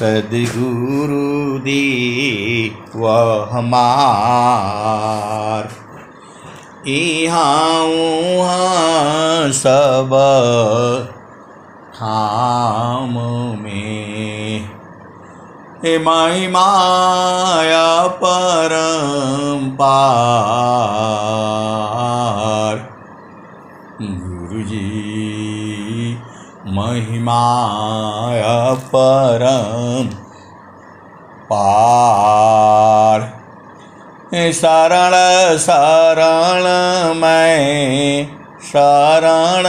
सद्गुरु दी वह हमार। इहाँ उहाँ सब ठाम में महिमाया परम्पार। गुरुजी महिमाया परम्पार। शरण शरण मैं शरण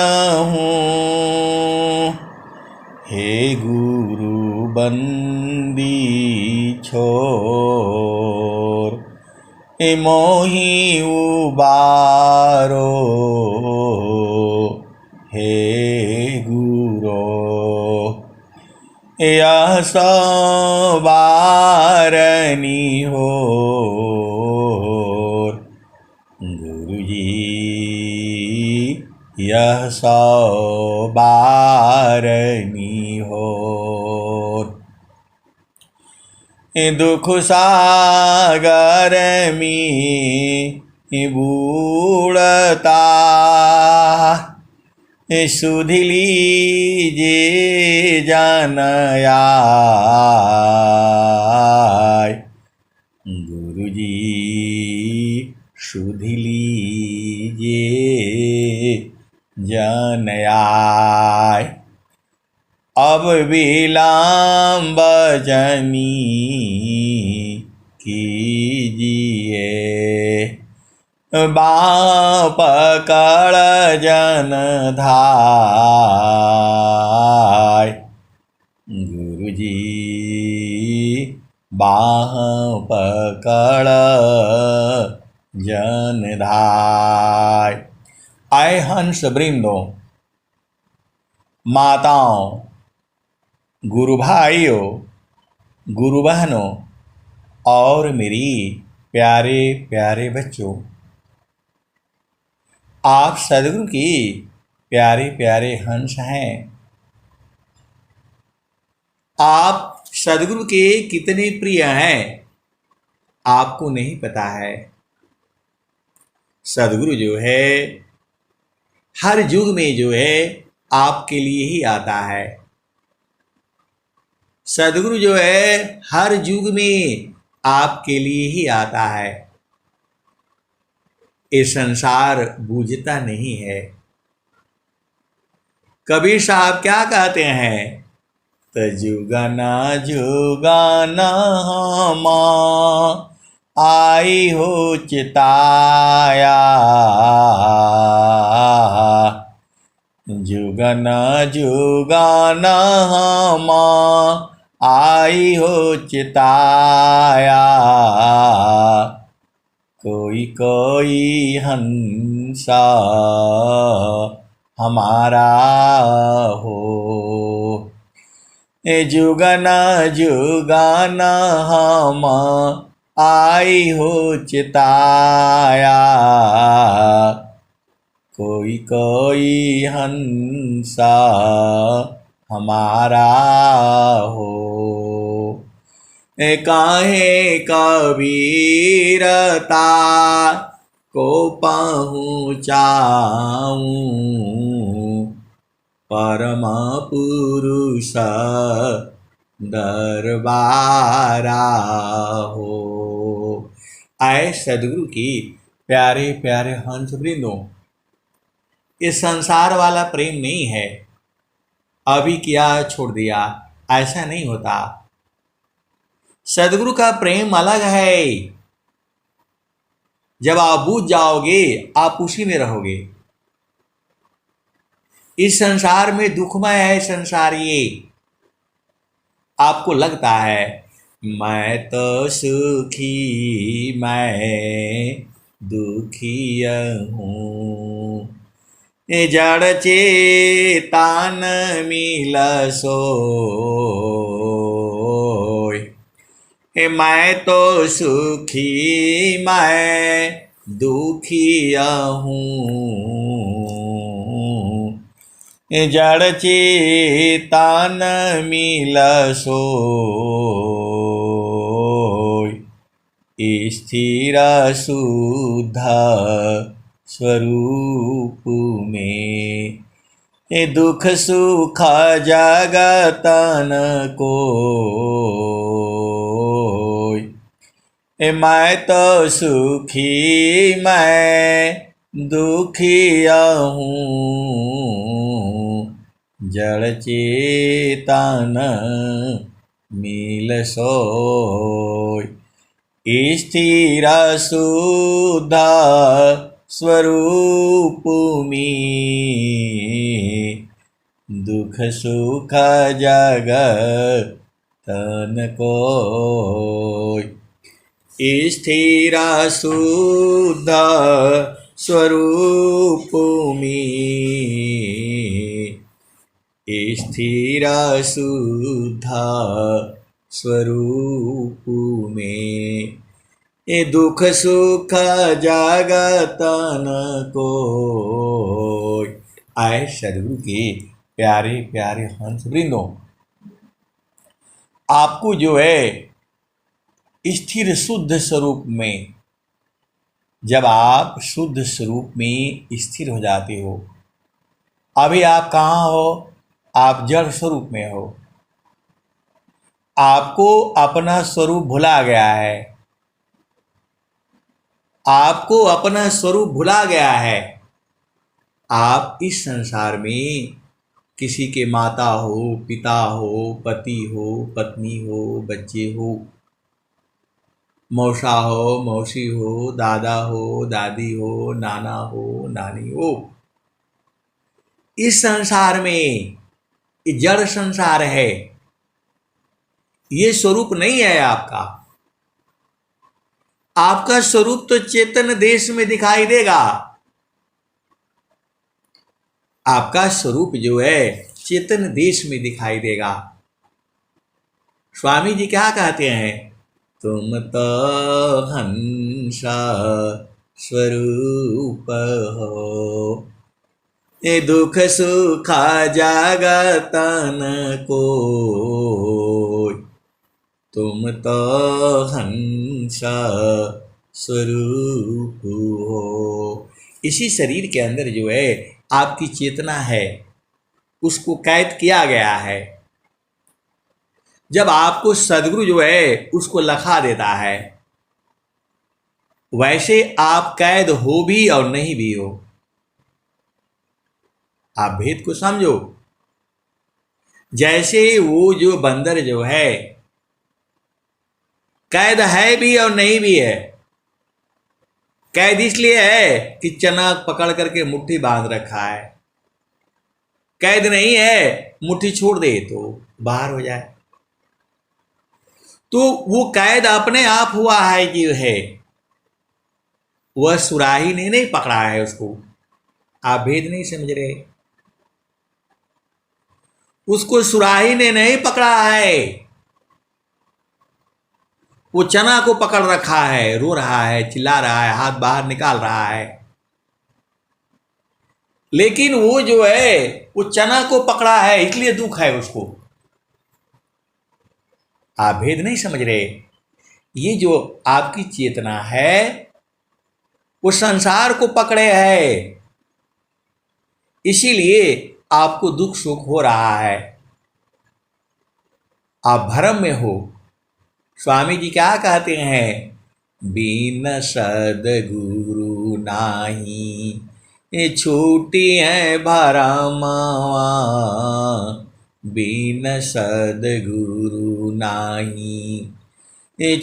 हूँ, हे गुरु बंदी छोर। मोहि उबारो हे गुरो, यह सवारनी हो। गुरुजी यह सवारनी हो। दुख सागर में बूढ़ता सुध लीजिए जन आय। गुरुजी सुध लीजिए जन आय। अब विलम्ब जनी कीजिए, बाँह पकड़ जन धाय। गुरुजी बाँह पकड़ जन धाय। आए हंस वृंदों, माताओं, गुरु भाइयों, गुरु बहनों और मेरी प्यारे प्यारे बच्चों, आप सद्गुरु की प्यारे प्यारे हंस हैं। आप सद्गुरु के कितने प्रिय हैं आपको नहीं पता है। सद्गुरु जो है हर युग में जो है आपके लिए ही आता है। सद्गुरु जो है हर युग में आपके लिए ही आता है। ये संसार बूझता नहीं है। कबीर साहब क्या कहते हैं? तो जुगना जुगना हमा आई हो चिताया, जुगना जुगना हमा आई हो चिताया। कोई कोई हंसा हमारा हो, जुगना जुगना हम आई हो चिताया। कोई कोई हंसा हमारा हो, काहे कबीरता को पहुँचाऊं, परम पुरुष दरबारा हो। आए सद्गुरु की प्यारे प्यारे हंस वृंदों, इस संसार वाला प्रेम नहीं है अभी किया छोड़ दिया, ऐसा नहीं होता। सद्गुरु का प्रेम अलग है। जब आप बूझ जाओगे आप उसी में रहोगे। इस संसार में दुखमय है संसार। ये आपको लगता है मैं तो सुखी मैं दुखी हूँ, जड़ चेतन मिल सोय। मैं तो सुखी मैं दुखी हूँ, जड़ चेतन मिल सोय स्थिर शुद्ध स्वरूप में दुख सुख जगतन को मैं तो सुखी मैं दुखिया हूँ जड़ चेतन मिल सोय स्थिर शुद्ध स्वरूप में दुख सुख जगतन को स्थिर शुद्ध स्वरूप में स्थिर शुद्ध स्वरूप में दुख सुख जगतन को। आए सदगुरु के प्यारे प्यारे हंस वृंदों, आपको जो है स्थिर शुद्ध स्वरूप में, जब आप शुद्ध स्वरूप में स्थिर हो जाते हो, अभी आप कहाँ हो? आप जड़ स्वरूप में हो। आपको अपना स्वरूप भुला गया है, आपको अपना स्वरूप भुला गया है। आप इस संसार में किसी के माता हो, पिता हो, पति हो, पत्नी हो, बच्चे हो, मौसा हो, मौसी हो, दादा हो, दादी हो, नाना हो, नानी हो। इस संसार में ये जड़ संसार है, ये स्वरूप नहीं है आपका। आपका स्वरूप तो चेतन देश में दिखाई देगा। आपका स्वरूप जो है चेतन देश में दिखाई देगा। स्वामी जी क्या कहते हैं? तुम तो हंस स्वरूप हो दुख सुख जगतन को। तुम तो हंस स्वरूप हो। इसी शरीर के अंदर जो है आपकी चेतना है, उसको कैद किया गया है। जब आपको सदगुरु जो है उसको लखा देता है, वैसे आप कैद हो भी और नहीं भी हो। आप भेद को समझो। जैसे वो जो बंदर जो है कैद है भी और नहीं भी है। कैद इसलिए है कि चना पकड़ करके मुट्ठी बांध रखा है। कैद नहीं है, मुट्ठी छोड़ दे तो बाहर हो जाए। तो वो कैद अपने आप हुआ है कि है, वह सुराही ने नहीं पकड़ा है उसको। आप भेद नहीं समझ रहे। उसको सुराही ने नहीं पकड़ा है, वो चना को पकड़ रखा है, रो रहा है, चिल्ला रहा है, हाथ बाहर निकाल रहा है। लेकिन वो जो है वो चना को पकड़ा है, इसलिए दुख है उसको। आप भेद नहीं समझ रहे। ये जो आपकी चेतना है वो संसार को पकड़े है, इसीलिए आपको दुख सुख हो रहा है। आप भ्रम में हो। स्वामी जी क्या कहते हैं? बिन सद्गुरु नाही छूटी है भरमवा। बिन सद्गुरु नाही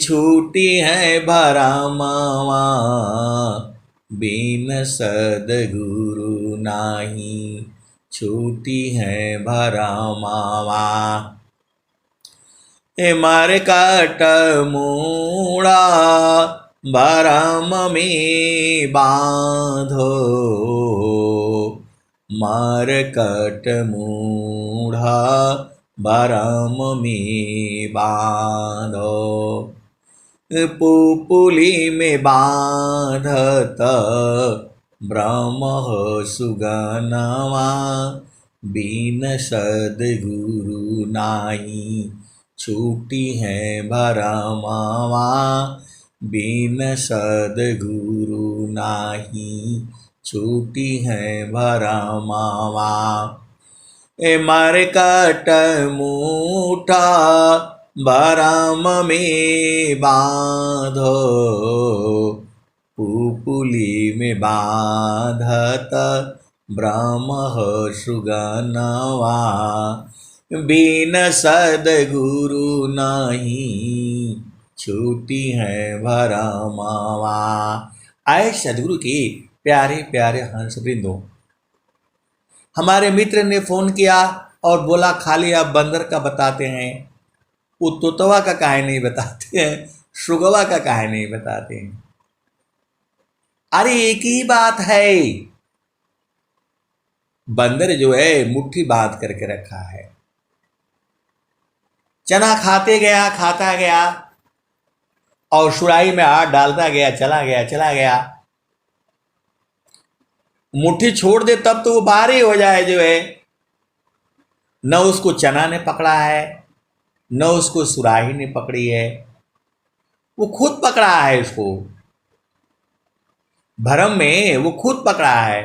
छूटी है भरमवा। बिन सद्गुरु नाही छूटी है भरमवा। मरकट मूड़ा भरम में बांधो। मरकट मूढ़ा भरम में बांधो। पुपुली में बांधत ब्रह्म सुगनवा। बिन सद्गुरु नाही छूटी है भरमावा, बिन सद्गुरु नाही छूटी है भरमावा। ए मरकट मूठा भरम में बांधो, पुपुली में बांधत ब्रह्म सुगनवा, बिन सद्गुरु नहीं छूटी है भरमावा। आए सद्गुरु की प्यारे प्यारे हंस वृंदों, हमारे मित्र ने फोन किया और बोला खाली आप बंदर का बताते हैं, वो तोतवा का काहे नहीं बताते हैं, सुगवा का काहे नहीं बताते हैं। अरे एक ही बात है, बंदर जो है मुट्ठी बांध करके रखा है, चना खाते गया खाता गया और सुराही में हाथ डालता गया, चला गया। मुट्ठी छोड़ दे तब तो वो बाहर ही हो जाए जो है। न उसको चना ने पकड़ा है, न उसको सुराही ने पकड़ी है, वो खुद पकड़ा है, उसको भरम में वो खुद पकड़ा है।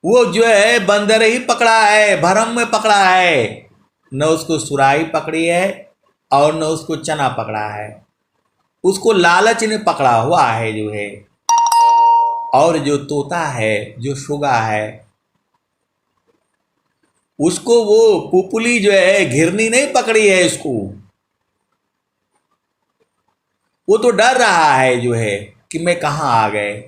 वो जो है बंदर ही पकड़ा है, भरम में पकड़ा है, न उसको सुराही पकड़ी है और न उसको चना पकड़ा है, उसको लालच ने पकड़ा हुआ है जो है। और जो तोता है, जो सुगा है, उसको वो पुपुली जो है घिरनी नहीं पकड़ी है इसको, वो तो डर रहा है जो है कि मैं कहाँ आ गए।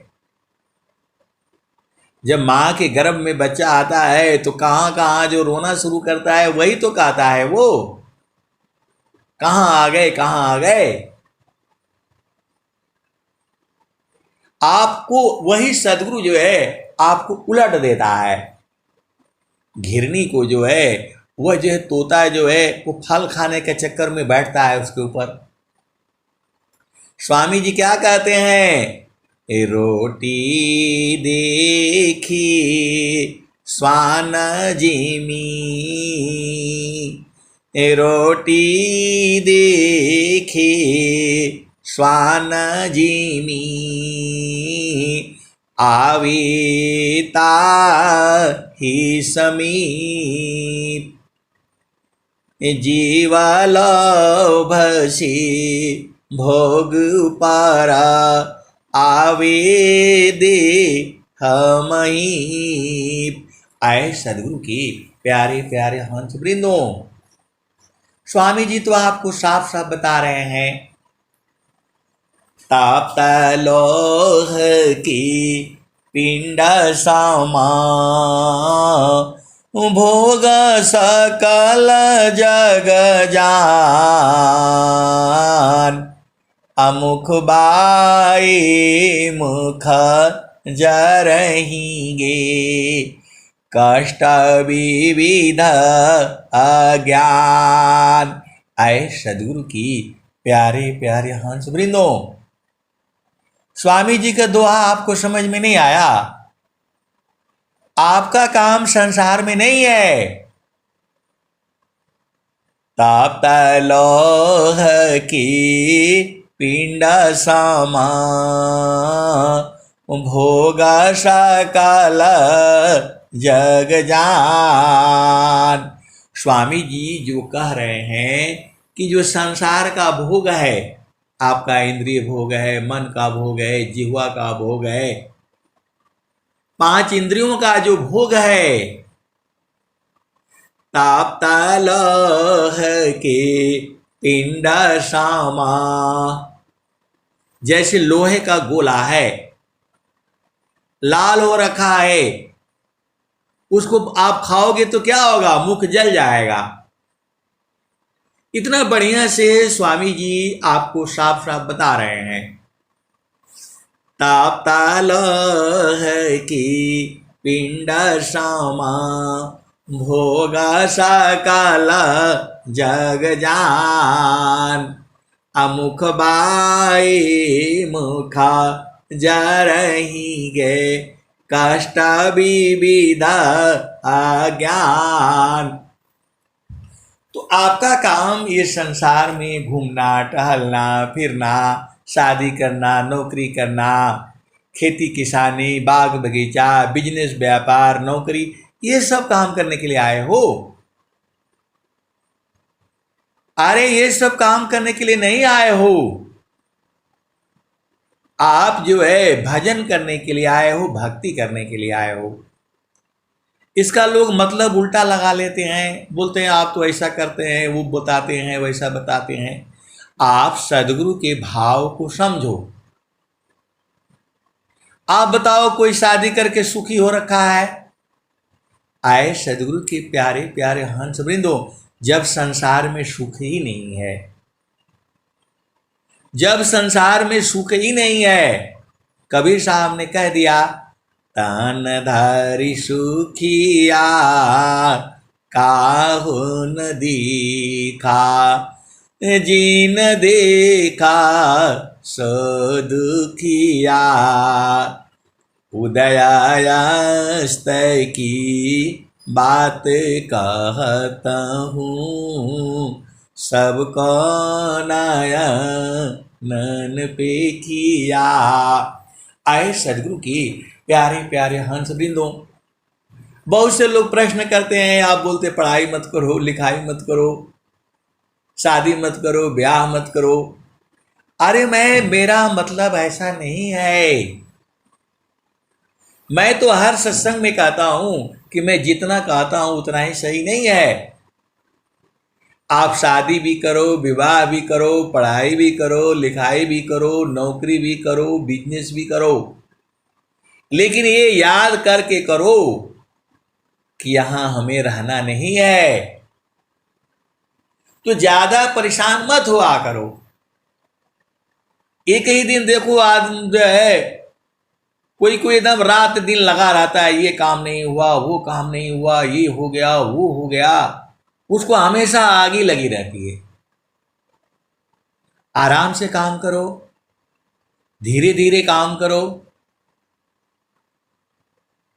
जब माँ के गर्भ में बच्चा आता है तो कहाँ कहाँ जो रोना शुरू करता है वही तो कहता है, वो कहाँ आ गए, कहाँ आ गए। आपको वही सद्गुरु जो है आपको उलट देता है। घिरनी को जो है वह जो है तोता जो है वो फल खाने के चक्कर में बैठता है उसके ऊपर। स्वामी जी क्या कहते हैं, रोटी देखी स्वान जिमी, रोटी देखी स्वान जिमी, आवीता ही समीप, जीवालोभसी भोग पारा, आवे दे हमही। आए सदगुरु की प्यारे प्यारे हंस वृंदों, स्वामी जी तो आपको साफ साफ बता रहे हैं, ताप्त लोह की पिंड सामा, भोग सकल जग जान, अमुख बाई मुख जरहेंगे, कष्ट विविध अज्ञान। आए सदगुरु की प्यारे प्यारे हंस वृंदों, स्वामी जी का दोहा आपको समझ में नहीं आया, आपका काम संसार में नहीं है। ताप्त लोह की पिंड समा, भोग सकल जग जान। स्वामी जी जो कह रहे हैं कि जो संसार का भोग है, आपका इंद्रिय भोग है, मन का भोग है, जिह्वा का भोग है, 5 इंद्रियों का जो भोग है, ताप्त लोह के पिंड सामा, जैसे लोहे का गोला है, लाल हो रखा है, उसको आप खाओगे तो क्या होगा, मुख जल जाएगा। इतना बढ़िया से स्वामी जी आपको साफ साफ बता रहे हैं, ताप्त लोह की पिंड सामा, भोग सकल जग जान, अमुख बाई मुख जरहेंगे, कष्ट विविध अज्ञान। तो आपका काम ये संसार में घूमना, टहलना, फिरना, शादी करना, नौकरी करना, खेती किसानी, बाग बगीचा, बिजनेस, व्यापार, नौकरी, ये सब काम करने के लिए आए हो। अरे ये सब काम करने के लिए नहीं आए हो, आप जो है भजन करने के लिए आए हो, भक्ति करने के लिए आए हो। इसका लोग मतलब उल्टा लगा लेते हैं, बोलते हैं आप तो ऐसा करते हैं, वो बताते हैं, वैसा बताते हैं। आप सदगुरु के भाव को समझो। आप बताओ कोई शादी करके सुखी हो रखा है? आए सदगुरु के प्यारे प्यारे हंस वृंदो, जब संसार में सुख ही नहीं है, जब संसार में सुख ही नहीं है, कबीर साहब ने कह दिया, तन धरि सुखिया काहू न दीखा, जीन देखा सो दुखिया, उदयास्त की बात कहता हूँ, सबको नयन पे किया। आए सदगुरु की प्यारे प्यारे हंस वृंदों, बहुत से लोग प्रश्न करते हैं, आप बोलते पढ़ाई मत करो, लिखाई मत करो, शादी मत करो, ब्याह मत करो। अरे मेरा मतलब ऐसा नहीं है। मैं तो हर सत्संग में कहता हूं कि मैं जितना कहता हूं उतना ही सही नहीं है। आप शादी भी करो, विवाह भी करो, पढ़ाई भी करो, लिखाई भी करो, नौकरी भी करो, बिजनेस भी करो, लेकिन ये याद करके करो कि यहां हमें रहना नहीं है। तो ज्यादा परेशान मत हुआ करो। एक ही दिन देखो आदमी जो है, कोई कोई एकदम रात दिन लगा रहता है, ये काम नहीं हुआ, वो काम नहीं हुआ, ये हो गया, वो हो गया, उसको हमेशा आगे लगी रहती है। आराम से काम करो, धीरे धीरे काम करो।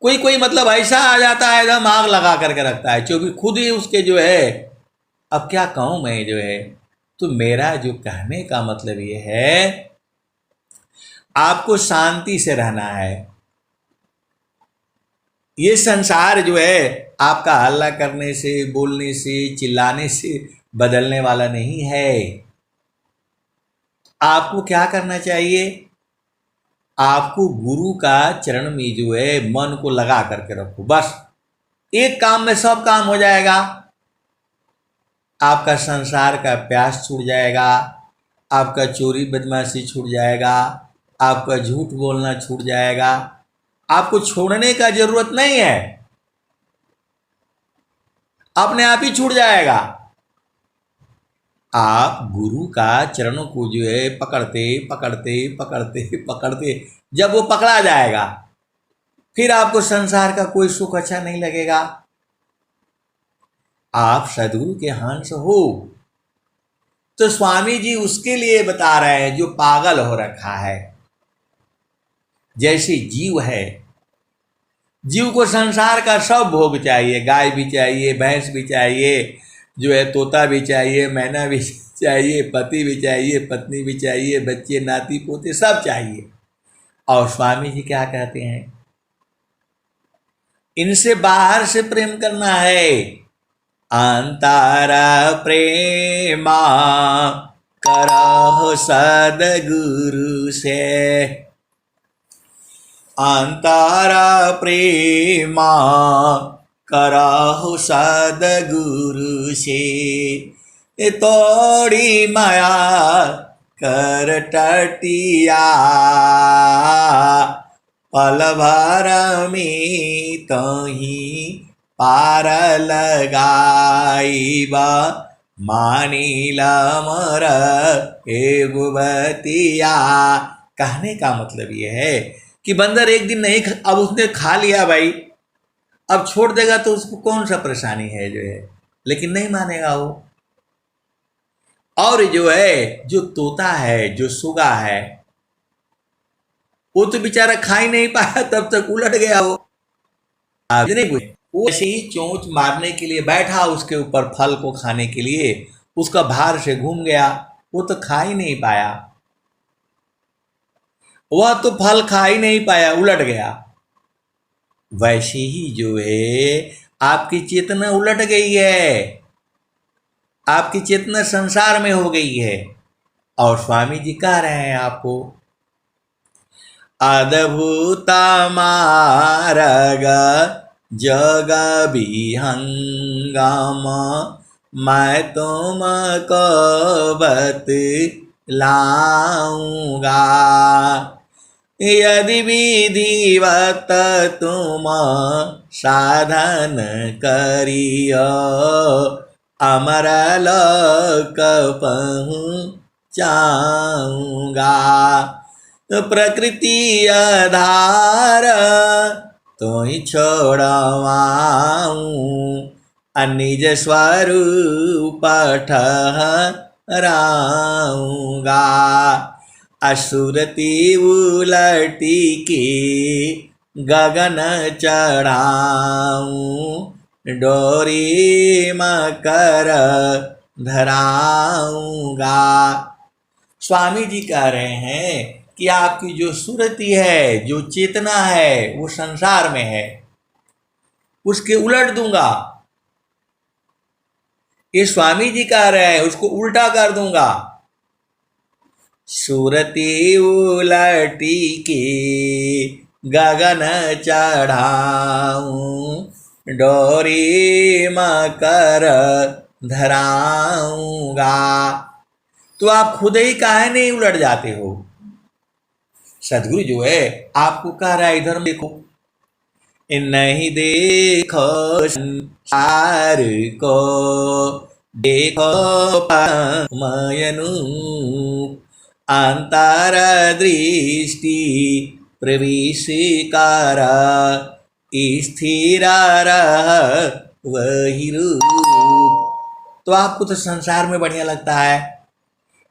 कोई कोई मतलब ऐसा आ जाता है, एकदम आग लगा करके रखता है, क्योंकि खुद ही उसके जो है, अब क्या कहूं मैं जो है। तो मेरा जो कहने का मतलब ये है, आपको शांति से रहना है। ये संसार जो है आपका हल्ला करने से, बोलने से, चिल्लाने से बदलने वाला नहीं है। आपको क्या करना चाहिए? आपको गुरु का चरण में जो है मन को लगा करके रखो, बस एक काम में सब काम हो जाएगा। आपका संसार का प्यास छूट जाएगा, आपका चोरी बदमाशी छूट जाएगा, आपका झूठ बोलना छूट जाएगा। आपको छोड़ने का जरूरत नहीं है, अपने आप ही छूट जाएगा। आप गुरु का चरणों को जो है पकड़ते पकड़ते पकड़ते पकड़ते, जब वो पकड़ा जाएगा, फिर आपको संसार का कोई सुख अच्छा नहीं लगेगा। आप सदगुरु के हंस हो, तो स्वामी जी उसके लिए बता रहे हैं जो पागल हो रखा है। जैसे जीव है, जीव को संसार का सब भोग चाहिए, गाय भी चाहिए, भैंस भी चाहिए, जो है तोता भी चाहिए, मैना भी चाहिए, पति भी चाहिए, पत्नी भी चाहिए, बच्चे नाती पोते सब चाहिए। और स्वामी जी क्या कहते हैं? इनसे बाहर से प्रेम करना है। अंतरा प्रेमा करहो सदगुरु से, अंतरा प्रेमा करहु सदगुरु से, तोड़ी माया कर टटिया, पल भर में तही पार लगाईबा, मानीला मर एगो बतिया। कहने का मतलब ये है कि बंदर एक दिन नहीं, अब उसने खा लिया भाई, अब छोड़ देगा तो उसको कौन सा परेशानी है जो है, लेकिन नहीं मानेगा वो। और जो है, जो तोता है, जो सुगा है, वो तो बेचारा खा ही नहीं पाया, तब तक उलट गया वो। आप नहीं पूछे, वो ऐसे ही चोंच मारने के लिए बैठा उसके ऊपर फल को खाने के लिए, उसका भार से घूम गया, वो तो खा ही नहीं पाया, वह तो फल खा ही नहीं पाया, उलट गया। वैसे ही जो है आपकी चेतना उलट गई है, आपकी चेतना संसार में हो गई है। और स्वामी जी कह रहे हैं आपको, अद्भुत मार्ग जग विहंगम, मैं तुमको बतलाऊंगा। यदि विधिवत तुम साधन करियो, अमर लोक पहुँचाऊंगा। प्रकृति आधार तो ही छोड़वाऊं, निज स्वरूप ठहराऊंगा। असुरती उलटी की गगन चढ़ाऊं, डोरी मकर धराऊंगा। स्वामी जी कह रहे हैं कि आपकी जो सुरति है, जो चेतना है, वो संसार में है, उसके उलट दूंगा। ये स्वामी जी कह रहे हैं, उसको उल्टा कर दूंगा। सुरति उलटी की गगन चढ़ाऊं, डोरी मकर धराऊंगा। तो आप खुद ही काहे नहीं उलट जाते हो? सदगुरु जो है आपको कह रहा है, इधर देखो, नहीं देखो संसार को, देखो मयनु, अंतर दृष्टि प्रवेश कर, स्थिर वही रूप। तो आपको तो संसार में बढ़िया लगता है,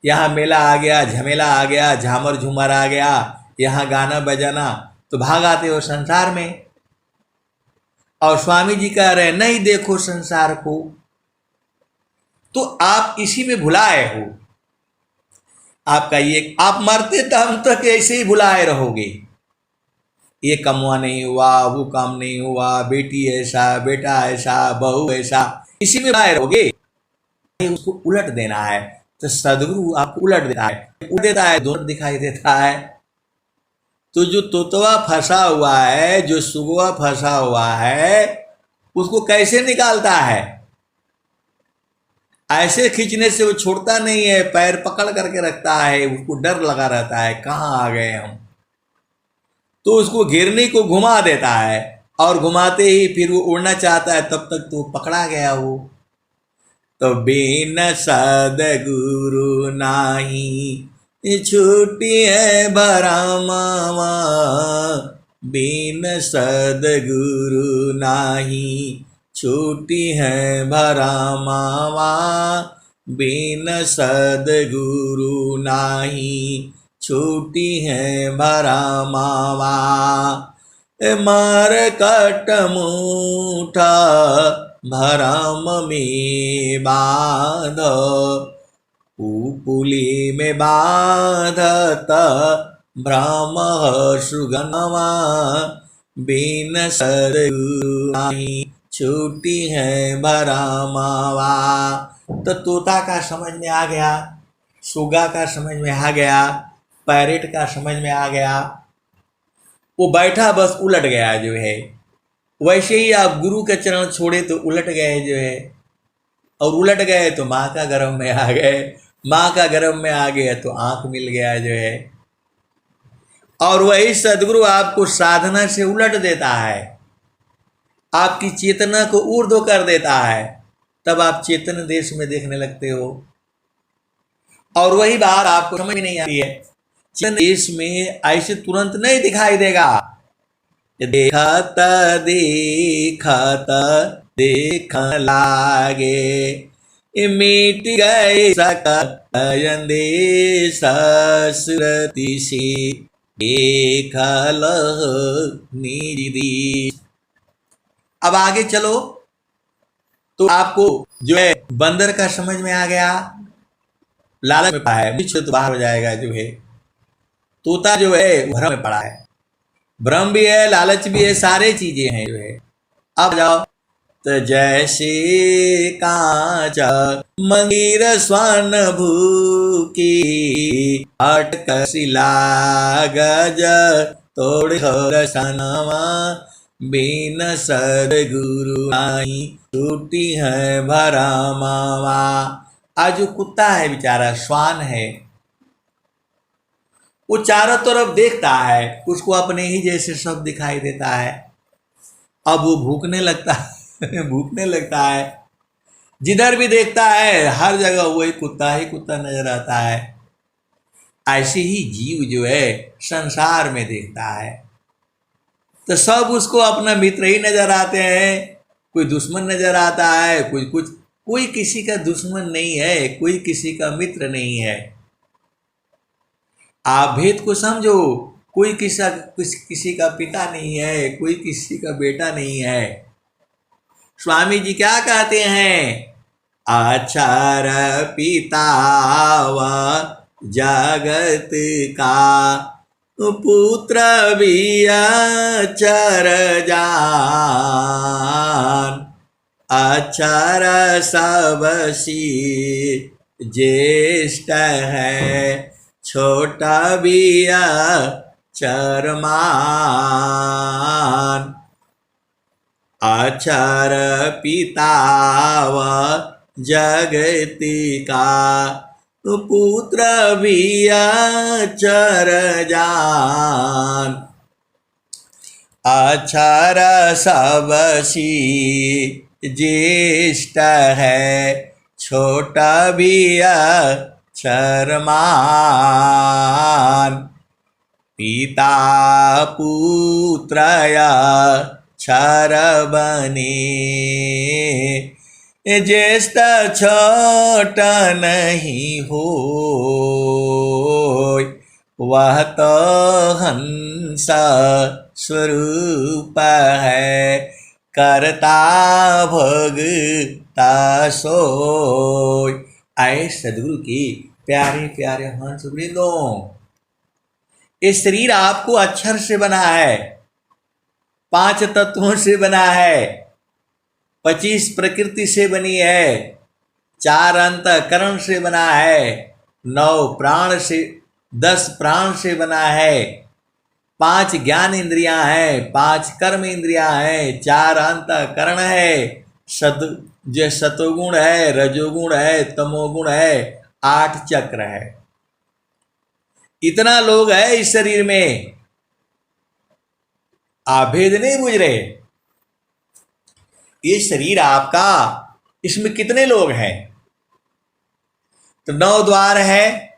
यहाँ मेला आ गया, झमेला आ गया, झामर झूमर आ गया, यहाँ गाना बजाना, तो भाग आते हो संसार में। और स्वामी जी कह रहे हैं नहीं देखो संसार को, तो आप इसी में भुलाए हो। आपका ये, आप मरते दम तक ऐसे ही भुलाए रहोगे। ये कमवा नहीं हुआ, वो काम नहीं हुआ, बेटी ऐसा, बेटा ऐसा, बहू ऐसा, इसी में भुलाए रहोगे। उसको उलट देना है, तो सदगुरु आपको उलट देता है, उलट देता है, दोनों दिखाई देता है। तो जो तोतवा फंसा हुआ है, जो सुगवा फंसा हुआ है, उसको कैसे निकालता है? ऐसे खींचने से वो छोड़ता नहीं है, पैर पकड़ करके रखता है, उसको डर लगा रहता है कहाँ आ गए हम। तो उसको गिरने को घुमा देता है, और घुमाते ही फिर वो उड़ना चाहता है, तब तक तो पकड़ा गया वो। तो बिन सद्गुरु नाही छूटी है भरमावा, बिन सद्गुरु नाही छूटी है भरमावा, बिन सद्गुरु नाही छूटी है भरमावा। मरकट मुठा भरम में बाध, पुली में बाधत भ्रम सुगनवा, बिन सद्गुरु नाही छूटी है भरमावा। तो तोता का समझ में आ गया, सुगा का समझ में आ गया, पैरेट का समझ में आ गया, वो बैठा बस उलट गया जो है। वैसे ही आप गुरु के चरण छोड़े तो उलट गए जो है, और उलट गए तो माँ का गर्भ में आ गए, माँ का गर्भ में आ गया तो आंख मिल गया जो है। और वही सदगुरु आपको साधना से उलट देता है, आपकी चेतना को ऊर्ध्व कर देता है, तब आप चेतन देश में देखने लगते हो। और वही बात आपको समझ में नहीं आती है, चेतन देश में ऐसे तुरंत नहीं दिखाई देगा। देखत देखत देख लागे, मिट गए सकत सुरति से, देखल निज दीश। अब आगे चलो तो आपको जो है बंदर का समझ में आ गया, लालच में पड़ा है, विश्व तो बाहर हो जाएगा। जो है तोता जो है भ्रम में पड़ा है, भ्रम भी है, लालच भी है, सारे चीजें हैं जो है। अब जाओ तो जैसे कांच मंदिर स्वर्ण भूकी अटकशिला गज तोड़ सनवा बिन सदगुरु आई टूटी है भरमावा। आज जो कुत्ता है बेचारा, श्वान है, वो चारों तरफ देखता है, उसको अपने ही जैसे सब दिखाई देता है। अब वो भूखने लगता है भूखने लगता है, जिधर भी देखता है हर जगह वही कुत्ता ही कुत्ता नजर आता है। ऐसे ही जीव जो है संसार में देखता है तो सब उसको अपना मित्र ही नजर आते हैं, कोई दुश्मन नजर आता है, कोई किसी का दुश्मन नहीं है, कोई किसी का मित्र नहीं है। आप भेद को समझो, कोई किसी का पिता नहीं है, कोई किसी का बेटा नहीं है। स्वामी जी क्या कहते हैं? अक्षर पिता व जगत का पुत्र भी अक्षर जान, अक्षर सबसी ज्येष्ठ है, छोटा भी अक्षर मान। अक्षर पिता व जगत का पुत्र भी अक्षर जान, अक्षर सबसी ज्येष्ठ है, छोटा भी अक्षर मान। पिता पुत्र अक्षर बने, ज्येष्ठ छोट नहीं हो, वह तो हंस स्वरूप है, करता भोगता सोय। आए सदगुरु की प्यारे प्यारे हंस वृंदों, ये शरीर आपको अक्षर से बना है, 5 तत्वों से बना है, 25 प्रकृति से बनी है, 4 अंतःकरण से बना है, 9 प्राण से 10 प्राण से बना है, 5 ज्ञान इंद्रियां हैं, 5 कर्म इंद्रियां हैं, 4 अंतःकरण है, जो सतोगुण है, रजोगुण है, तमोगुण है, 8 चक्र है। इतना लोग है इस शरीर में, आप भेद नहीं बुझ रहे। ये शरीर आपका, इसमें कितने लोग हैं? तो 9 द्वार है,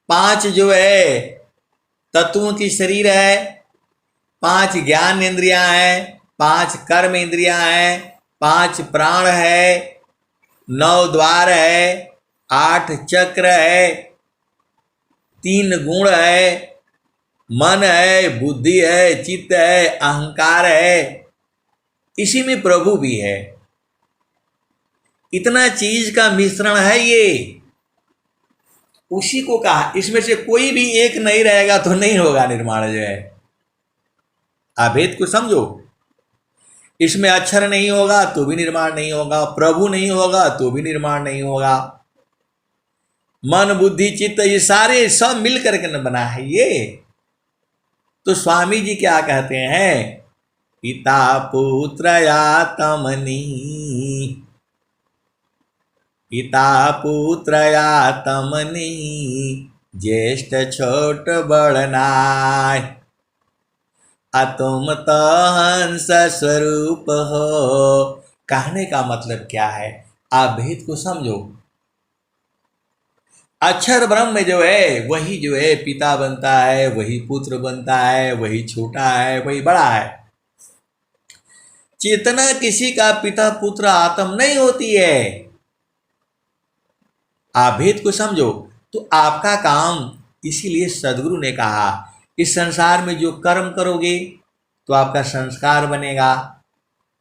5 जो है तत्वों की शरीर है, 5 ज्ञान इंद्रियां हैं, 5 कर्म इंद्रियां हैं, 5 प्राण है, 9 द्वार है, 8 चक्र है, 3 गुण है, मन है, बुद्धि है, चित्त है, अहंकार है, इसी में प्रभु भी है। इतना चीज का मिश्रण है ये, उसी को कहा। इसमें से कोई भी एक नहीं रहेगा तो नहीं होगा निर्माण जो है। आप भेद को समझो, इसमें अक्षर नहीं होगा तो भी निर्माण नहीं होगा, प्रभु नहीं होगा तो भी निर्माण नहीं होगा। मन बुद्धि चित्त ये सारे सब मिल करके बना है ये। तो स्वामी जी क्या कहते हैं? पिता पुत्र आत्मनि, पिता पुत्र आत्मनि, ज्येष्ठ छोट बड़नाय, तुम तो हंस स्वरूप हो। कहने का मतलब क्या है? आप भेद को समझो। अक्षर ब्रह्म जो है वही जो है पिता बनता है, वही पुत्र बनता है, वही छोटा है, वही बड़ा है। चेतना किसी का पिता पुत्र आत्म नहीं होती है। आप भेद को समझो। तो आपका काम, इसीलिए सदगुरु ने कहा इस संसार में जो कर्म करोगे तो आपका संस्कार बनेगा,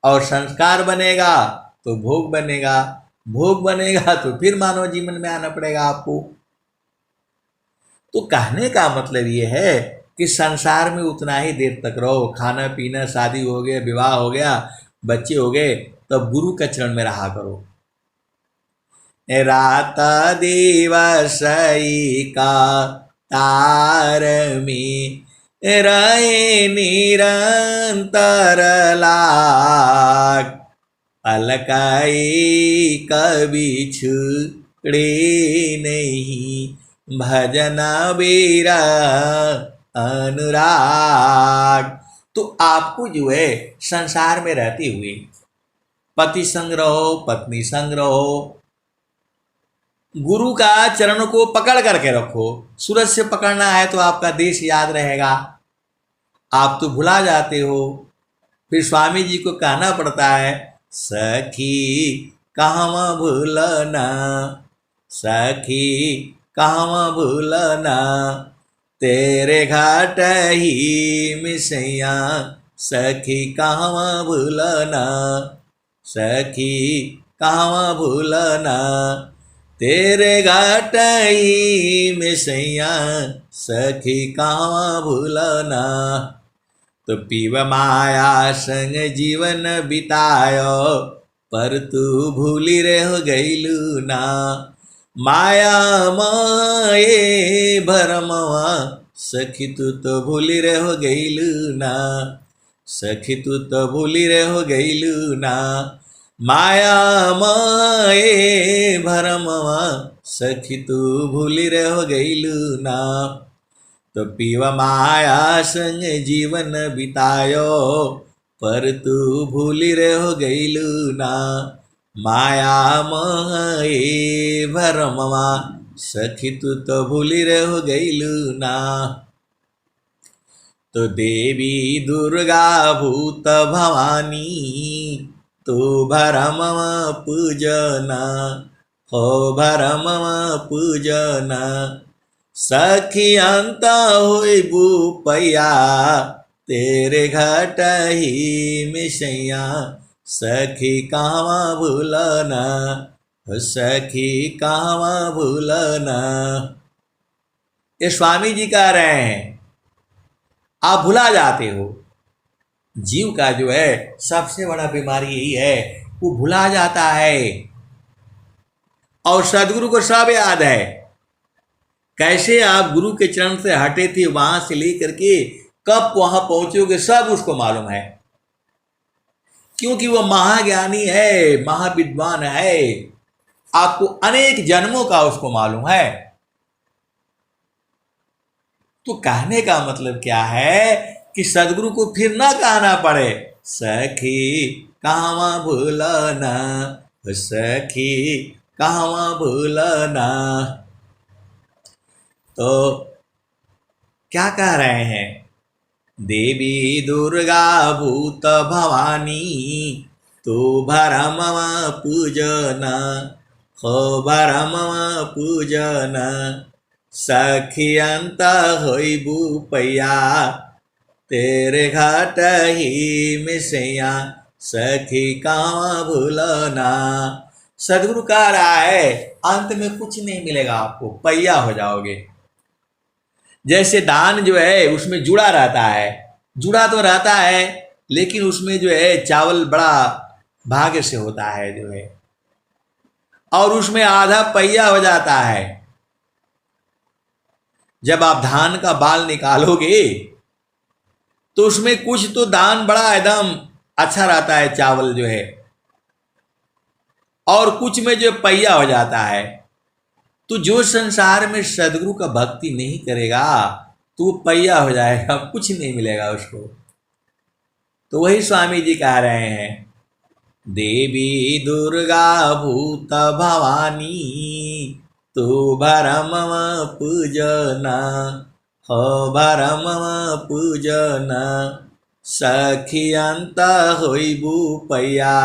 और संस्कार बनेगा तो भोग बनेगा, भोग बनेगा तो फिर मानव जीवन में आना पड़ेगा आपको। तो कहने का मतलब ये है कि संसार में उतना ही देर तक रहो, खाना पीना, शादी हो गया, विवाह हो गया, बच्चे हो गए, तब गुरु के चरण में रहा करो। रात दिवस का तार में रहे निरंतर लाग, अलकाई कभी छुड़े नहीं, भजन बेरा अनुराग। तो आपको जो है संसार में रहते हुए पति संग रहो, पत्नी संग रहो, गुरु का चरण को पकड़ करके रखो। सूरज से पकड़ना है तो आपका देश याद रहेगा, आप तो भुला जाते हो। फिर स्वामी जी को कहना पड़ता है, सखी कहवा भूलना, सखी कहवा भूलना, तेरे घाट ही मिसैया, सखी कहवा भूलना, सखी कहवा भूलना, तेरे घाट ही मिसैया, सखी कहवा भूलना। तो पीव माया संग जीवन बितायो, पर तू भूली रह गईलू ना, माया माए भरमवा, सखी तू तो भूली रह गईलू ना, सखी तू तो भूली रह गईलू ना, माया माए भरमवा, सखी तू भूली रह गईलू ना। तो पीव माया संग जीवन बितायो, पर तू भूली रह गईलू ना, माया माए भरमवा, सखी तू तो भूली रह गईलू ना। तो देवी दुर्गा भूत भवानी, तू भरमवा पूजना, हो भरमवा पूजना, सखी अंत होई भूपैया, तेरे घाट ही मिसैया, सखी कहवा भूलना, सखी कहवा भूलना। ये स्वामी जी कह रहे हैं, आप भुला जाते हो। जीव का जो है सबसे बड़ा बीमारी यही है, वो भुला जाता है, और सदगुरु को सब याद है। कैसे आप गुरु के चरण से हटे थे, वहां से लेकर के कब वहां पहुंचोगे, सब उसको मालूम है, क्योंकि वो महाज्ञानी है, महाविद्वान है। आपको अनेक जन्मों का उसको मालूम है। तो कहने का मतलब क्या है कि सदगुरु को फिर ना कहना पड़े, सखी कहवा भूलना, सखी कहवा भूलना। तो क्या कह रहे हैं, देवी दुर्गा भूत भवानी, तू भरमवा पूजना, हो भरमवा पूजना, सखी अंत होई भूपैया, तेरे घाट ही मिसैया, सखी कहवा भूलना। सदगुरु कह रहा है, अंत में कुछ नहीं मिलेगा आपको, पैया हो जाओगे। जैसे धान जो है उसमें जुड़ा रहता है, जुड़ा तो रहता है, लेकिन उसमें जो है चावल बड़ा भाग्य से होता है जो है, और उसमें आधा पैया हो जाता है। जब आप धान का बाल निकालोगे तो उसमें कुछ तो दान बड़ा एकदम अच्छा रहता है चावल जो है, और कुछ में जो पैया हो जाता है। तो जो संसार में सदगुरु का भक्ति नहीं करेगा तो वो पैया हो जाएगा, कुछ नहीं मिलेगा उसको। तो वही स्वामी जी कह रहे हैं, देवी दुर्गा भूत भवानी, तू भरमवा पूजना, हो भरमवा पूजना, सखी अंत होई भूपैया,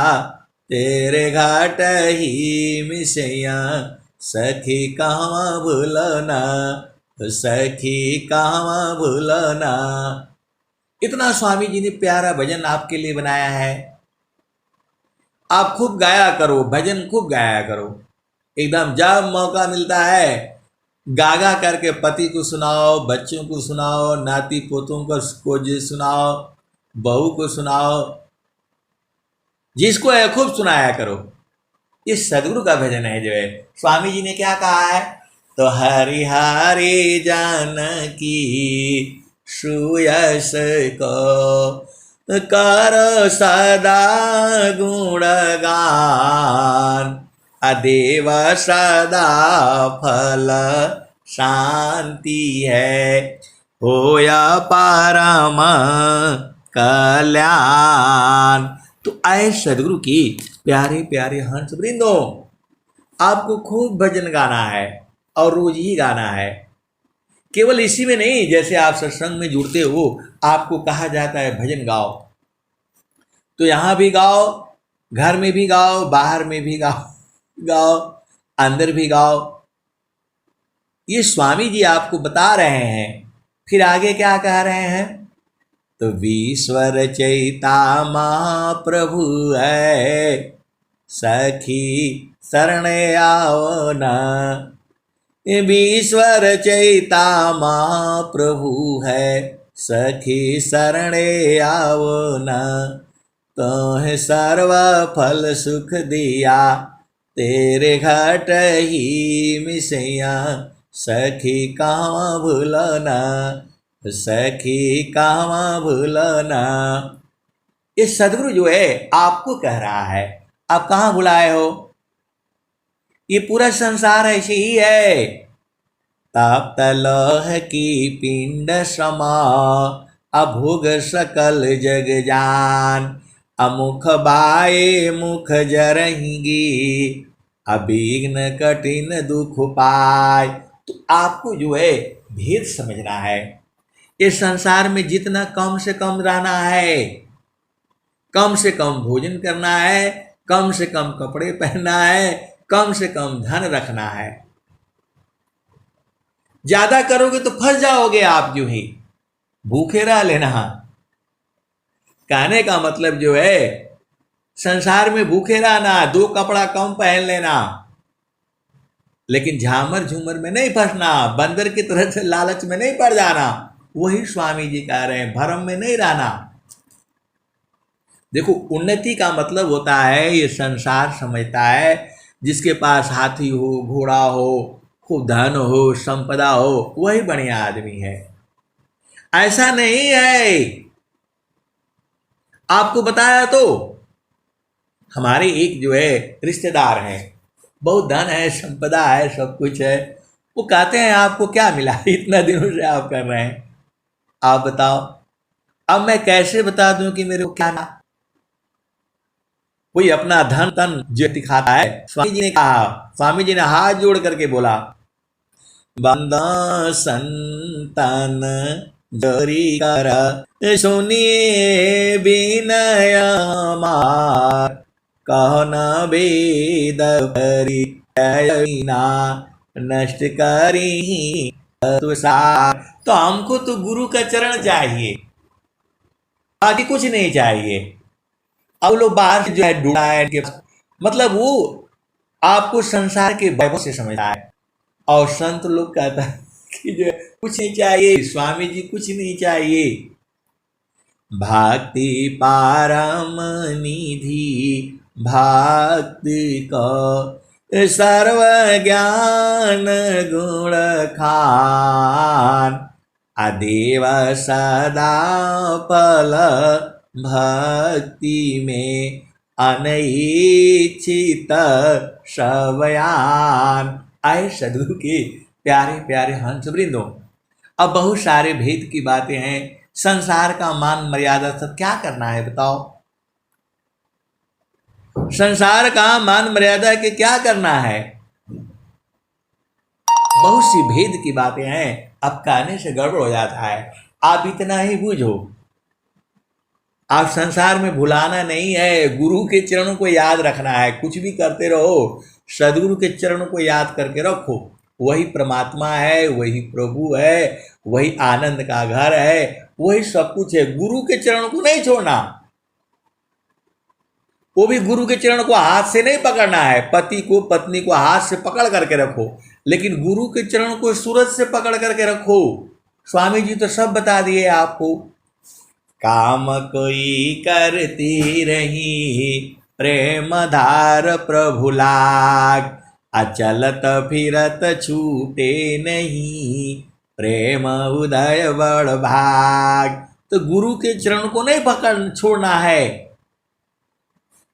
तेरे घाट ही मिसैया, सखी कहवा भूलना, सखी कहाँ भूलना। इतना स्वामी जी ने प्यारा भजन आपके लिए बनाया है। आप खूब गाया करो, भजन खूब गाया करो। एकदम जब मौका मिलता है गागा करके पति को सुनाओ, बच्चों को सुनाओ, नाती पोतों को जी सुनाओ, बहू को सुनाओ, जिसको है खूब सुनाया करो। ये सदगुरु का भजन है। जो है स्वामी जी ने क्या कहा है, तो हरि हरि जानकी सुयस को कर सदा गुणगान, अदेव सदा फल शांति है, होया परम कल्याण। तो आए सदगुरु की प्यारे प्यारे हंस वृंदो, आपको खूब भजन गाना है और रोज ही गाना है। केवल इसी में नहीं, जैसे आप सत्संग में जुड़ते हो आपको कहा जाता है भजन गाओ, तो यहां भी गाओ, घर में भी गाओ, बाहर में भी गाओ, अंदर भी गाओ। ये स्वामी जी आपको बता रहे हैं। फिर आगे क्या कह रहे हैं, तो विश्वर चैता महाप्रभु है, सखी शरण आओ न। ईश्वर चैता महाप्रभु है, सखी शरण आओ न। तोह सर्व फल सुख दिया, तेरे घट ही मिसैया, सखी कहाँ भूलना, सखी कहाँ भूलना। ये सदगुरु जो है आपको कह रहा है, आप कहाँ भुलाए हो। ये पूरा संसार ऐसे ही है। ताप तलह की पिंड समा, अभुग सकल जग जान। अमुख बाए मुख जरहेंगी, अभिघ्न कठिन दुख पाए। तो आपको जो है भेद समझना है। इस संसार में जितना कम से कम रहना है, कम से कम भोजन करना है, कम से कम कपड़े पहनना है, कम से कम धन रखना है। ज्यादा करोगे तो फंस जाओगे आप, जो ही भूखे रह लेना। कहने का मतलब जो है संसार में भूखे रहना, दो कपड़ा कम पहन लेना, लेकिन झामर झूमर में नहीं फंसना, बंदर की तरह से लालच में नहीं पड़ जाना। वही स्वामी जी कह रहे हैं, भरम में नहीं रहना। देखो, उन्नति का मतलब होता है ये संसार समझता है, जिसके पास हाथी हो, घोड़ा हो, खूब धन हो, संपदा हो, वही बढ़िया आदमी है। ऐसा नहीं है। आपको बताया तो, हमारे एक जो है रिश्तेदार हैं, बहुत धन है, संपदा है, सब कुछ है। वो कहते हैं आपको क्या मिला, इतना दिनों से आप कर रहे हैं, आप बताओ। अब मैं कैसे बता दूं कि मेरे को क्या मिला। कोई अपना धन तन जो दिखाता है। स्वामी जी ने कहा, स्वामी जी ने हाथ जोड़ करके बोला, बंदा संतन जोरी कर, सुनिए विनय मार, कहो न वेद भरी नष्ट करी तुषार। तो हमको तो गुरु का चरण चाहिए, बाकी कुछ नहीं चाहिए। अब लोग बाहर से जो है ढूंढा है, मतलब वो आपको संसार के वैभव से समझता है। और संत लोग कहता है कि जो है कुछ नहीं चाहिए, स्वामी जी कुछ नहीं चाहिए। भक्ति पारम निधि भक्ति को, सर्व ज्ञान गुण खान, अदेव सदा फल भक्ति में, अनैच्छित शवयान। आए सदगुरु के प्यारे प्यारे हंस वृंदों, अब बहुत सारे भेद की बातें हैं। संसार का मान मर्यादा सब क्या करना है बताओ। संसार का मान मर्यादा के क्या करना है। बहुत सी भेद की बातें हैं, अब कहने से गड़बड़ हो जाता है। आप इतना ही बूझो, आप संसार में भुलाना नहीं है, गुरु के चरणों को याद रखना है। कुछ भी करते रहो, सदगुरु के चरणों को याद करके रखो, वही परमात्मा है, वही प्रभु है, वही आनंद का घर है, वही सब कुछ है। गुरु के चरण को नहीं छोड़ना, वो भी गुरु के चरण को हाथ से नहीं पकड़ना है। पति को पत्नी को हाथ से पकड़ करके रखो, लेकिन गुरु के चरण को सूरज से पकड़ करके रखो। स्वामी जी तो सब बता दिए आपको। काम कोई करती रही, प्रेम धार प्रभु लाग, अचलत फिरत छूटे नहीं, प्रेम उदय बड़ भाग। तो गुरु के चरण को नहीं पकड़ छोड़ना है,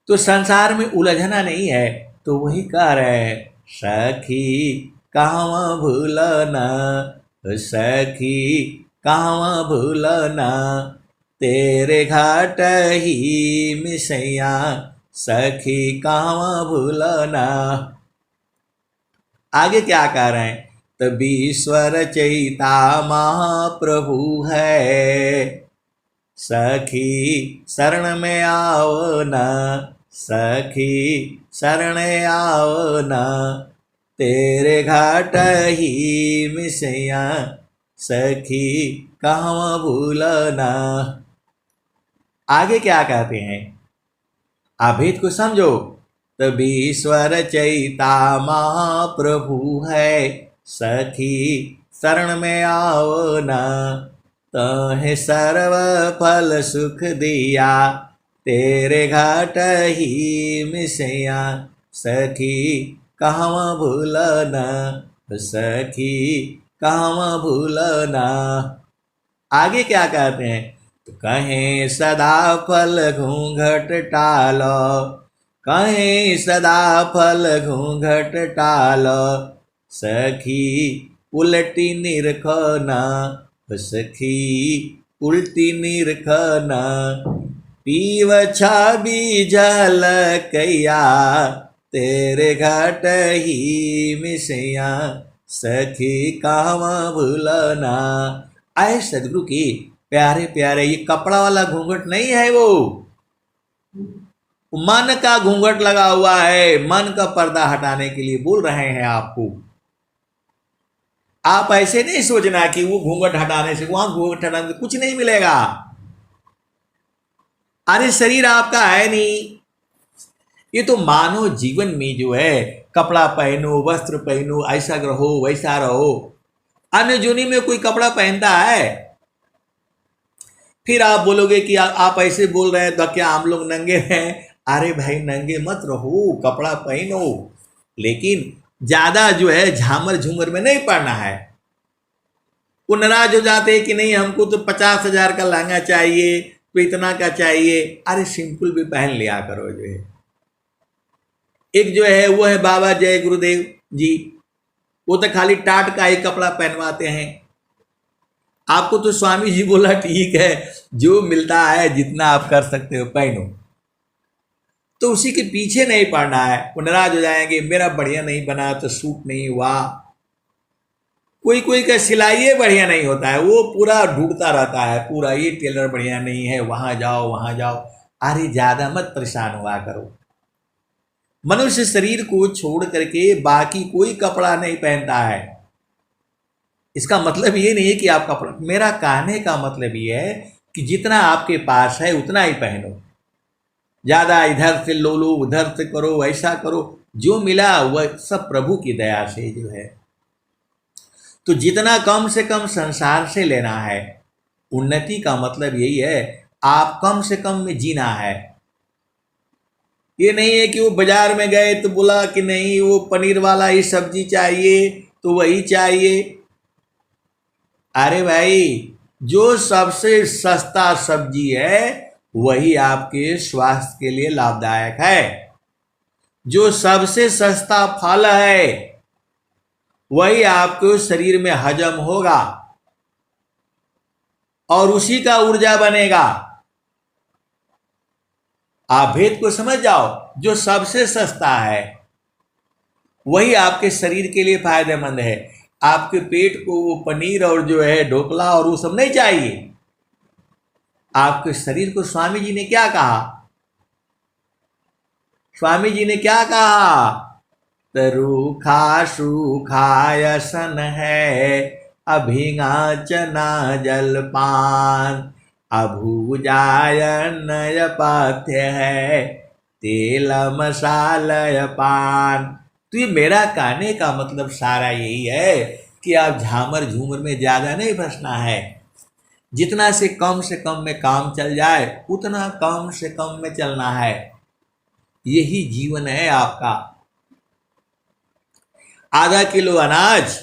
तो संसार में उलझना नहीं है। तो वही कह रहे हैं, सखी कहवा भूलना, सखी कहवा भूलना, तेरे घाट ही मिसैया, सखी कहवा भूलना। आगे क्या कह रहे हैं, तब ईश्वर चैता महाप्रभु है, सखी शरण में आओ न, सखी शरण आओ न, तेरे घाट ही मिसैया, सखी कहवा भूलना। आगे क्या कहते हैं, अभेद को समझो। तब ईश्वर चैता महाप्रभु है, सखी शरण में आओ न, तहे सर्व फल सुख दिया, तेरे घाट ही मिसैया, सखी कहवा भूलना, सखी कहवा भूलना। आगे क्या कहते हैं, तो कहें सदा फल घूंघट टालो, कहें सदा फल घूंघट टालो, सखी उलटी निरखना, सखी उल्टी निरखना, पीव छाबी जल कैया, तेरे घाट ही मिसैया, सखी कहवा भूलना। आए सदगुरु की प्यारे प्यारे, ये कपड़ा वाला घूंघट नहीं है, वो मन का घूंघट लगा हुआ है। मन का पर्दा हटाने के लिए बोल रहे हैं आपको। आप ऐसे नहीं सोचना कि वो घूंघट हटाने से, वहां घूंघट हटाने से कुछ नहीं मिलेगा। अरे शरीर आपका है नहीं, ये तो मानव जीवन में जो है, कपड़ा पहनो, वस्त्र पहनो, ऐसा रहो वैसा रहो। अन्य जोनी में कोई कपड़ा पहनता है? फिर आप बोलोगे कि आप ऐसे बोल रहे हैं तो क्या हम लोग नंगे हैं? अरे भाई नंगे मत रहो, कपड़ा पहनो, लेकिन ज्यादा जो है झामर झूमर में नहीं पड़ना है। वो नाराज हो जाते हैं कि नहीं हमको तो 50,000 का लहंगा चाहिए, तो इतना का चाहिए। अरे सिंपल भी पहन लिया करो। जो है एक जो है वो है बाबा जय गुरुदेव जी, वो तो खाली टाट का ही कपड़ा पहनवाते हैं। आपको तो स्वामी जी बोला ठीक है, जो मिलता है जितना आप कर सकते हो पहनो, तो उसी के पीछे नहीं पड़ना है। वो नाराज हो जाएंगे, मेरा बढ़िया नहीं बना तो सूट नहीं हुआ। कोई कोई का सिलाई बढ़िया नहीं होता है, वो पूरा ढूंढता रहता है, पूरा ये टेलर बढ़िया नहीं है, वहां जाओ वहां जाओ। अरे ज्यादा मत परेशान हुआ करो। मनुष्य शरीर को छोड़ करके बाकी कोई कपड़ा नहीं पहनता है। इसका मतलब ये नहीं है कि आप कपड़ा, मेरा कहने का मतलब ये है कि जितना आपके पास है उतना ही पहनो। ज्यादा इधर से लो लो, उधर से करो, ऐसा करो, जो मिला वह सब प्रभु की दया से जो है। तो जितना कम से कम संसार से लेना है। उन्नति का मतलब यही है, आप कम से कम में जीना है। ये नहीं है कि वो बाजार में गए तो बोला कि नहीं वो पनीर वाला ही सब्जी चाहिए तो वही चाहिए। अरे भाई, जो सबसे सस्ता सब्जी है वही आपके स्वास्थ्य के लिए लाभदायक है। जो सबसे सस्ता फल है वही आपके शरीर में हजम होगा और उसी का ऊर्जा बनेगा। आप भेद को समझ जाओ, जो सबसे सस्ता है वही आपके शरीर के लिए फायदेमंद है। आपके पेट को वो पनीर और जो है ढोकला और वो सब नहीं चाहिए। आपके शरीर को स्वामी जी ने क्या कहा? स्वामी जी ने क्या कहा? रूखा सूखा सन है, अभिगा चना जलपान, अभूजायन पाथ्य है, तेल मसाला पान। तो ये मेरा कहने का मतलब सारा यही है कि आप झामर झूमर में ज़्यादा नहीं फंसना है। जितना से कम में काम चल जाए उतना कम से कम में चलना है। यही जीवन है आपका। आधा किलो अनाज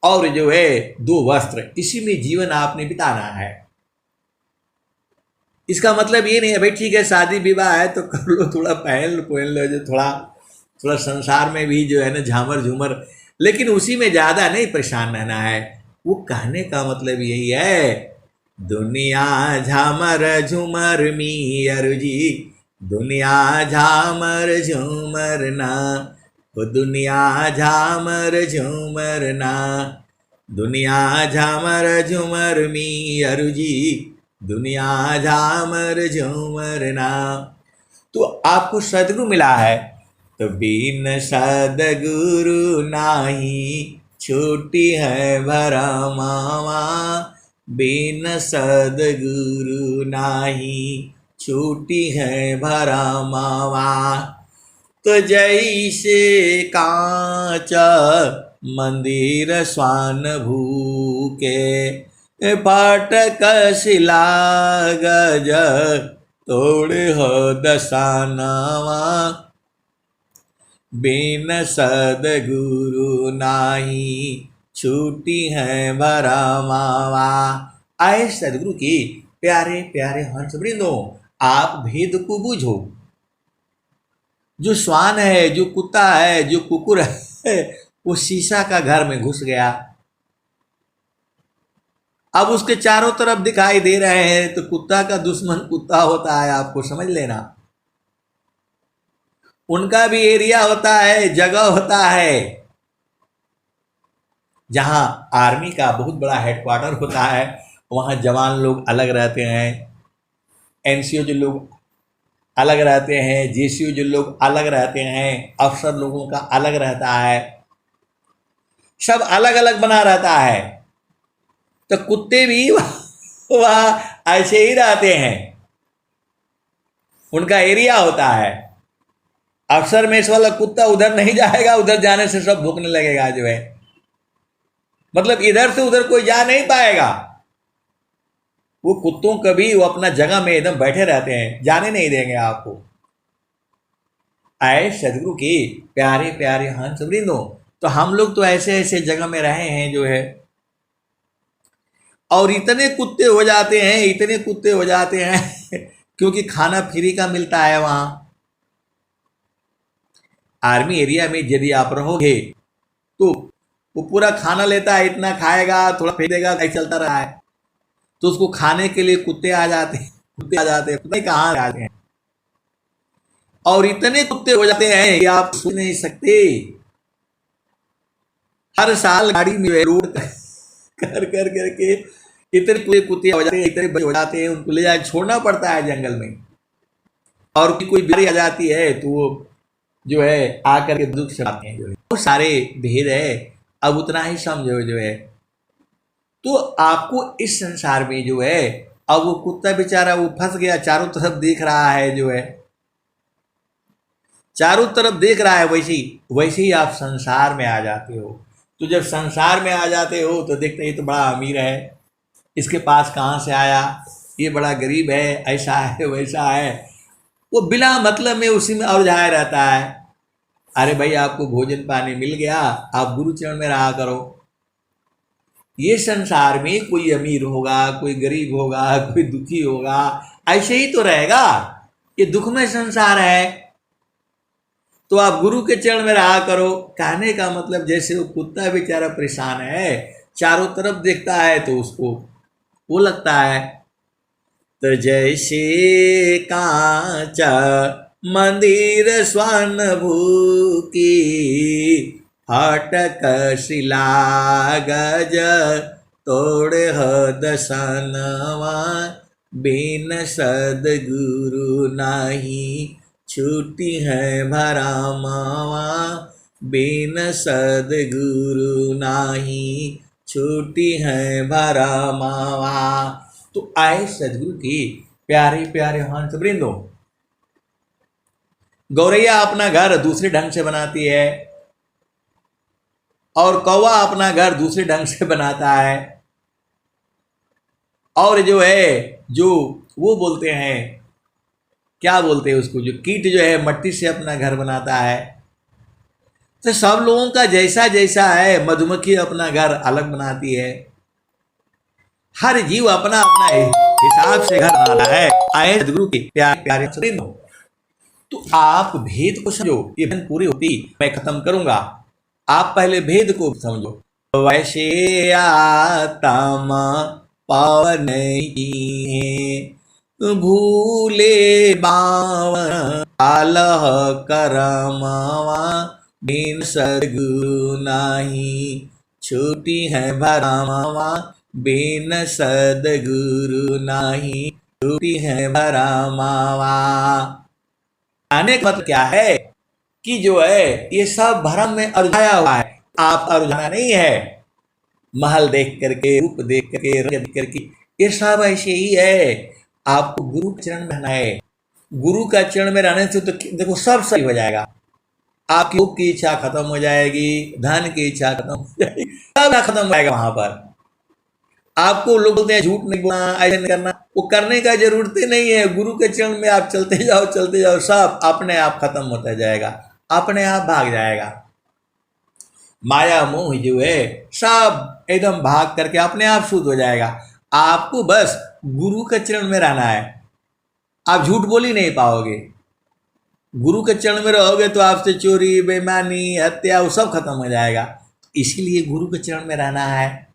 और जो है 2 वस्त्र, इसी में जीवन आपने बिताना है। इसका मतलब ये नहीं है भाई ठीक है शादी विवाह है तो कर लो, थोड़ा पहन लो जो थोड़ा संसार में भी जो है ना झामर झूमर, लेकिन उसी में ज़्यादा नहीं परेशान रहना है। वो कहने का मतलब यही है, दुनिया झामर झूमर मियर जी, दुनिया झामर झूमर ना, वो दुनिया झामर झूमर ना, दुनिया झामर झूमर मियर जी, दुनिया झामर झूमर ना। तो आपको सदगुरु मिला है, तो बिन सदगुरु नाही छोटी है भरमावा, बिन सदगुरु नाही छोटी है भरमावा। तो जैसे कांच मंदिर स्वान भूके, फाटक शिला गज तोड़े हो दसानवा, बिन सदगुरु नाही छूटी है भरमावा। आए सदगुरु की प्यारे प्यारे हंस वृंदो, आप भेद को बूझो। जो श्वान है, जो कुत्ता है, जो कुकुर है, वो शीशा का घर में घुस गया। अब उसके चारों तरफ दिखाई दे रहे हैं, तो कुत्ता का दुश्मन कुत्ता होता है, आपको समझ लेना। उनका भी एरिया होता है, जगह होता है, जहां आर्मी का बहुत बड़ा हेडक्वार्टर होता है, वहां जवान लोग अलग रहते हैं, एनसीओ जो लोग अलग रहते हैं, जेसीओ जो लोग अलग रहते हैं, अफसर लोगों का अलग रहता है, सब अलग अलग बना रहता है। तो कुत्ते भी वह ऐसे ही रहते हैं, उनका एरिया होता है। अफसर मेस वाला कुत्ता उधर नहीं जाएगा, उधर जाने से सब भूखने लगेगा जो है, मतलब इधर से उधर कोई जा नहीं पाएगा। वो कुत्तों कभी वो अपना जगह में एकदम बैठे रहते हैं, जाने नहीं देंगे आपको। आए सदगुरु की प्यारे प्यारे हंस वृंदो, तो हम लोग तो ऐसे ऐसे जगह में रहे हैं जो है, और इतने कुत्ते हो जाते हैं, इतने कुत्ते हो जाते हैं क्योंकि खाना फ्री का मिलता है वहां। आर्मी एरिया में यदि आप रहोगे तो वो पूरा खाना लेता है, इतना खाएगा, थोड़ा फेंक देगा, ऐसा चलता रहा है। तो उसको खाने के लिए कुत्ते आ जाते हैं, पता नहीं कहाँ आते हैं, और इतने कुत्ते हो जाते हैं कि आप सोच नहीं सकते। हर साल गाड़ी में रोड कर करके इतने पूरे कुत्ते हो जाते हैं, इतने बच्चे हो जाते हैं, उनको ले जाकर छोड़ना पड़ता है जंगल में। और कोई बीमारी आ जाती है तो वो जो है आकर के दुख सुनाते हैं, जो है बहुत सारे भेद है। अब उतना ही समझो जो है। तो आपको इस संसार में जो है, अब वो कुत्ता बेचारा वो फंस गया, चारों तरफ देख रहा है जो है, चारों तरफ देख रहा है, वैसे ही आप संसार में आ जाते हो। तो जब संसार में आ जाते हो तो देखते हैं ये तो बड़ा अमीर है, इसके पास कहाँ से आया, ये बड़ा गरीब है, ऐसा है वैसा है, वो बिना मतलब में उसी में उलझाया रहता है। अरे भाई आपको भोजन पानी मिल गया, आप गुरु चरण में रहा करो। ये संसार में कोई अमीर होगा, कोई गरीब होगा, कोई दुखी होगा, ऐसे ही तो रहेगा। ये दुखमय संसार है, तो आप गुरु के चरण में रहा करो। कहने का मतलब जैसे वो कुत्ता बेचारा परेशान है, चारों तरफ देखता है तो उसको वो लगता है। तो जैसे कांच मंदिर स्वर्ण भूकी, फाटक शिला गज तोड़े दसनवा, बिन सदगुरु नाही छूटी है भरमावा, बिन सदगुरु नाही छूटी है भरमावा। तो आए सदगुरु की प्यारे प्यारे हंस वृंदो, गौरैया अपना घर दूसरे ढंग से बनाती है और कौवा अपना घर दूसरे ढंग से बनाता है, और जो है जो वो बोलते हैं, क्या बोलते हैं उसको, जो कीट जो है मट्टी से अपना घर बनाता है। तो सब लोगों का जैसा जैसा है, मधुमक्खी अपना घर अलग बनाती है, हर जीव अपना अपना हिसाब से घर बनाता है। आए सदगुरु के प्यारे प्यारे सत्संग, तो आप भेद को समझो, ये भेद पूरी होती मैं खत्म करूंगा, आप पहले भेद को समझो। वैसे आत्म पावन भूले बावन कालह करमवा, बिन सदगुरु नाही छूटी है भरमवा, बिन सदगुरु नाही छूटी है भरमवा। आने का मतलब क्या है कि जो है ये सब भ्रम में उलझाया हुआ है, आप उलझाना नहीं है। महल देख करके, रूप देख करके, रंग देख करके, ये सब ऐसे ही है। आपको गुरु के चरण में रहना है, गुरु का चरण में रहने से तो देखो सब सही हो जाएगा। आपकी भूख की इच्छा खत्म हो जाएगी, धन की इच्छा खत्म हो जाएगी, सब खत्म हो जाएगा वहां पर। आपको लोग बोलते हैं झूठ नहीं बोलना, ऐसा नहीं करना, वो करने का जरूरत ही नहीं है। गुरु के चरण में आप चलते जाओ, सब अपने आप खत्म होता जाएगा, अपने आप भाग जाएगा। माया मोह जो है सब एकदम भाग करके अपने आप शुद्ध हो जाएगा। आपको बस गुरु के चरण में रहना है, आप झूठ बोल ही नहीं पाओगे। गुरु के चरण में रहोगे तो आपसे चोरी, बेईमानी, हत्या वो सब खत्म हो जाएगा। इसीलिए गुरु के चरण में रहना है।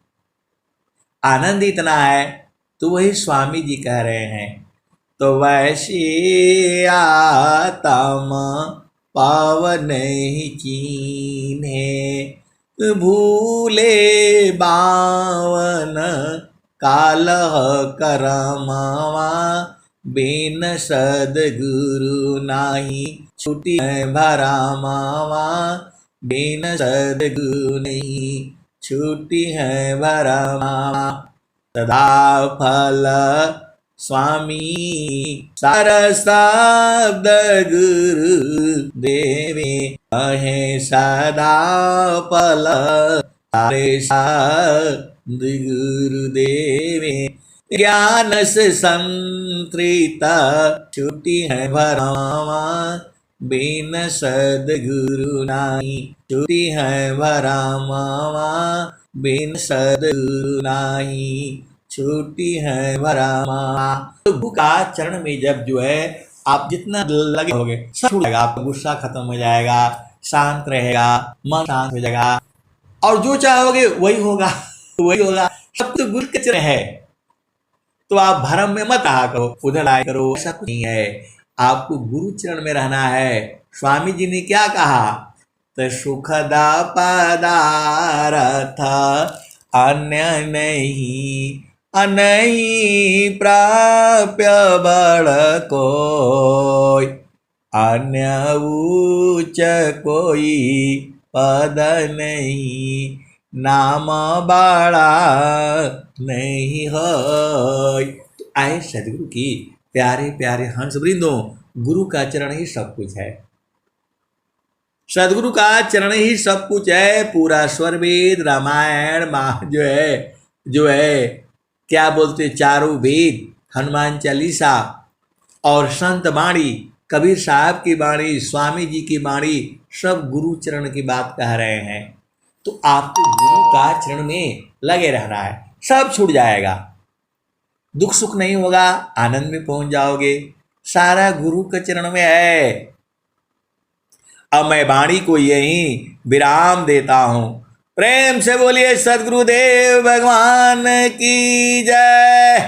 आनंद इतना है, तो वही स्वामी जी कह रहे हैं, तो वैसे आत्म पावन कीन्हे, भूले बावन कालह करमवा, बिन सदगुरु नाही छूटी है भरमवा, बिन सदगुरु नहीं छूटी है भरमवा। सदा फल स्वामी सार शब्द गुरु देवे, कहे सदा फल सारे शब्द गुरु देवे, ज्ञान से संतृत छूटी है भरमवा, बिन सदगुरु नाही छूटी है भरमवा, बिन सदगुरु नाही छूटी है भरमवा। तो गुरु का चरण में जब जो है आप जितना लगे होगे सब छूट जाएगा, आपका गुस्सा खत्म हो जाएगा, शांत रहेगा, मन शांत हो जाएगा, और जो चाहोगे वही होगा, वही होगा। सब तो गुरु के चरण है, तो आप भरम में मत आ करो, उधर आए करो, ऐसा कुछ नहीं है। आपको गुरु चरण में रहना है। स्वामी जी ने क्या कहा, तो सुखदा पदार्थ अन्य नहीं, नहीं प्राप्य बड़ कोई, अन्य उच्च कोई पद नहीं, नाम बड़ा नहीं हो। तो आए सदगुरु की प्यारे प्यारे हंस वृंदों, गुरु का चरण ही सब कुछ है, सदगुरु का चरण ही सब कुछ है। पूरा स्वर वेद, रामायण, जो है क्या बोलते, चारों वेद, हनुमान चालीसा और संत वाणी, कबीर साहब की वाणी, स्वामी जी की वाणी, सब गुरु चरण की बात कह रहे हैं। तो आपको गुरु का चरण में लगे रहना है, सब छूट जाएगा, दुख सुख नहीं होगा, आनंद में पहुंच जाओगे, सारा गुरु के चरण में है। अब मैं वाणी को यहीं विराम देता हूं। प्रेम से बोलिए सदगुरुदेव भगवान की जय।